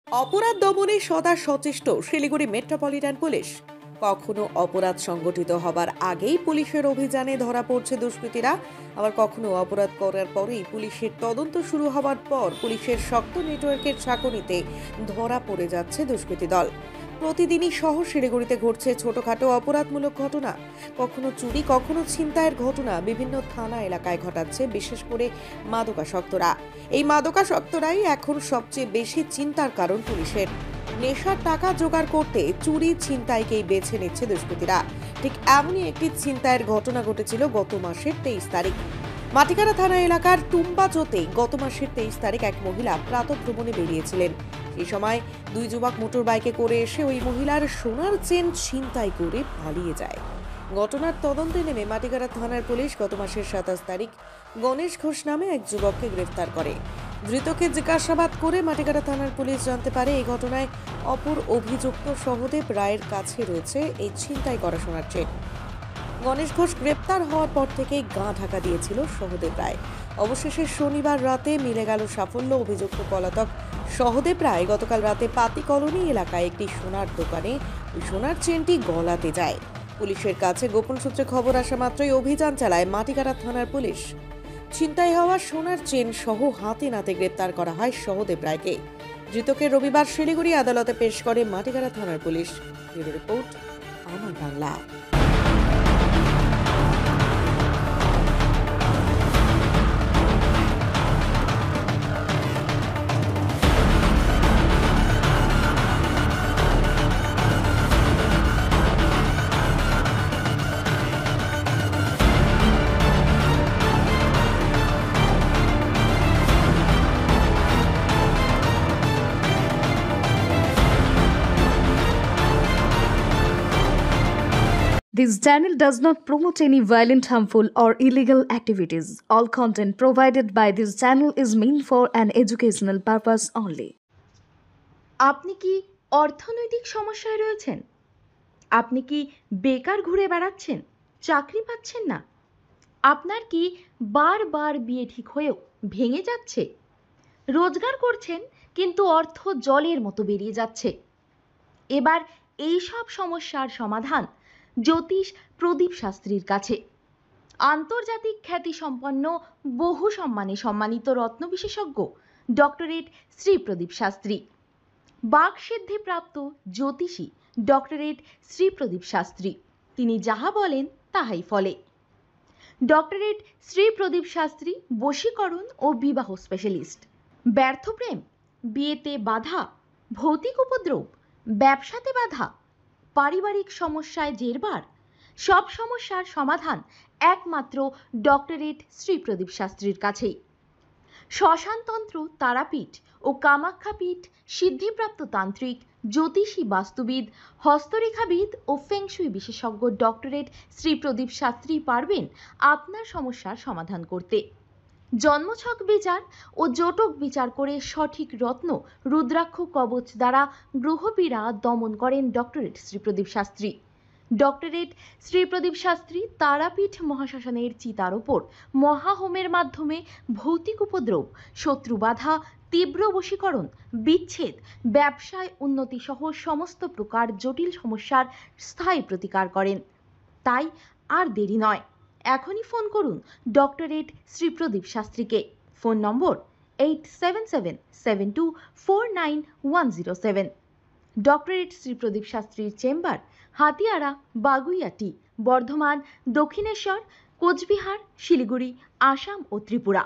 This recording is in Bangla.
অপরাধ দমনে সদা সচেষ্ট শিলিগুড়ি মেট্রোপলিটন পুলিশ। কখনো অপরাধ সংগঠিত হবার আগেই পুলিশের অভিযানে ধরা পড়ছে দুষ্কৃতীরা, আবার কখনো অপরাধ করার পরেই পুলিশের তদন্ত শুরু হবার পর পুলিশের শক্ত নেটওয়ার্কের ছাঁকুনিতে ধরা পড়ে যাচ্ছে দুষ্কৃতী দল। প্রতিদিনই শহর শিলিগুড়িতে ঘটছে ছোটখাটো অপরাধমূলক ঘটনা, কখনো চুরি, কখনো ছিনতাইয়ের ঘটনা বিভিন্ন থানা এলাকায় ঘটাচ্ছে বিশেষ করে মাদকাসক্তরা। এই মাদকাসক্তরাই এখন সবচেয়ে বেশি চিন্তার কারণ পুলিশের। নেশার টাকা জোগাড় করতে চুরি ছিনতাইকেই বেছে নিচ্ছে দুষ্কৃতীরা। ঠিক এমনই একটি ছিনতাইয়ের ঘটনা ঘটেছিল গত মাসের 23 তারিখ। মাটিকারা থানা এলাকার তুম্বাজোতে গত মাসের 23 তারিখ এক মহিলা প্রাতঃভ্রমণে বেরিয়েছিলেন। এই সময় দুই যুবক মোটর বাইকে করে এসে ওই মহিলার সোনার চেন ছিনতাই করে পালিয়ে যায়। ঘটনার তদন্তে নেমে মাটিকারা থানার পুলিশ গত মাসের 27 তারিখ গণেশ ঘোষ নামে এক যুবককে গ্রেফতার করে। ধৃতকে জিজ্ঞাসাবাদ করে মাটিকারা থানার পুলিশ জানতে পারে এই ঘটনায় অপর অভিযুক্ত সহদেব রায়ের কাছে রয়েছে এই ছিনতাই করা সোনার চেন। গণেশ ঘোষ গ্রেপ্তার হওয়ার পর থেকেই গা ঢাকা দিয়েছিল সহদেব রায়। অবশেষে শনিবার রাতে মিলে গেল সাফল্য। অভিযুক্ত পলাতক সহদেব রায় গতকাল রাতে পাতি কলোনি এলাকায় একটি সোনার দোকানে ওই সোনার চেনটি গলাতে যায়। পুলিশের কাছে গোপন সূত্রে খবর আসা মাত্রই অভিযান চালায় মাটিকারা থানার পুলিশ। ছিনতাই হওয়া সোনার চেন সহ হাতে নাতে গ্রেপ্তার করা হয় সহদেব রায়কে। ধৃতকে রবিবার শিলিগুড়ি আদালতে পেশ করে মাটিকারা থানার পুলিশ। ব্যুরো রিপোর্ট, আমার Bangla. This channel does not promote any violent, harmful, or illegal activities. All content provided by this channel is meant for an educational purpose only. আপনি কি অর্থনৈতিক সমস্যায় রয়েছেন? আপনি কি বেকার ঘুরে বেড়াচ্ছেন, চাকরি পাচ্ছেন না? আপনার কি বারবার বিয়ে ঠিক হয়েও ভেঙে যাচ্ছে? রোজগার করছেন কিন্তু অর্থ জলের মতো বেরিয়ে যাচ্ছে। এবার এই সব সমস্যার সমাধান জ্যোতিষ প্রদীপ শাস্ত্রীর কাছে। আন্তর্জাতিক খ্যাতিসম্পন্ন বহু সম্মানে সম্মানিত রত্ন বিশেষজ্ঞ ডক্টরেট শ্রী প্রদীপ শাস্ত্রী, বাকসিদ্ধিপ্রাপ্ত জ্যোতিষী ডক্টরেট শ্রী প্রদীপ শাস্ত্রী। তিনি যাহা বলেন তাহাই ফলে। ডক্টরেট শ্রী প্রদীপ শাস্ত্রী বশীকরণ ও বিবাহ স্পেশালিস্ট। ব্যর্থ প্রেম, বিয়েতে বাধা, ভৌতিক উপদ্রব, ব্যবসাতে বাধা, পারিবারিক সমস্যায় জেরবার, সব সমস্যার সমাধান একমাত্র ডক্টরেট শ্রী প্রদীপ শাস্ত্রীর কাছেই। শ্মশানতন্ত্র, তারাপীঠ ও কামাখ্যাপীঠ, সিদ্ধিপ্রাপ্ত তান্ত্রিক, জ্যোতিষী, বাস্তুবিদ, হস্তরেখাবিদ ও ফেংশুই বিশেষজ্ঞ ডক্টরেট শ্রী প্রদীপ শাস্ত্রী পারবেন আপনার সমস্যার সমাধান করতে। জন্মছক বিচার ও জটক বিচার করে সঠিক রত্ন রুদ্রাক্ষ কবচ দ্বারা গ্রহপীড়া দমন করেন ডক্টরেট শ্রী প্রদীপ শাস্ত্রী। ডক্টরেট শ্রী প্রদীপ শাস্ত্রী তারাপীঠ মহাশ্মশানের চিতার ওপর মহাহোমের মাধ্যমে ভৌতিক উপদ্রব, শত্রু বাধা, তীব্র বশীকরণ, বিচ্ছেদ, ব্যবসায় উন্নতি সহ সমস্ত প্রকার জটিল সমস্যার স্থায়ী প্রতিকার করেন। তাই আর দেরি নয়, এখনই ফোন করুন ডক্টরেট শ্রী প্রদীপ শাস্ত্রীকে। Phone number 8777249107। Doctorate Shri Pradeep শাস্ত্রীর চেম্বার হাতিয়ারা, বাগুইয়াটি, বর্ধমান, দক্ষিণেশ্বর, কোচবিহার, শিলিগুড়ি, আসাম ও ত্রিপুরা।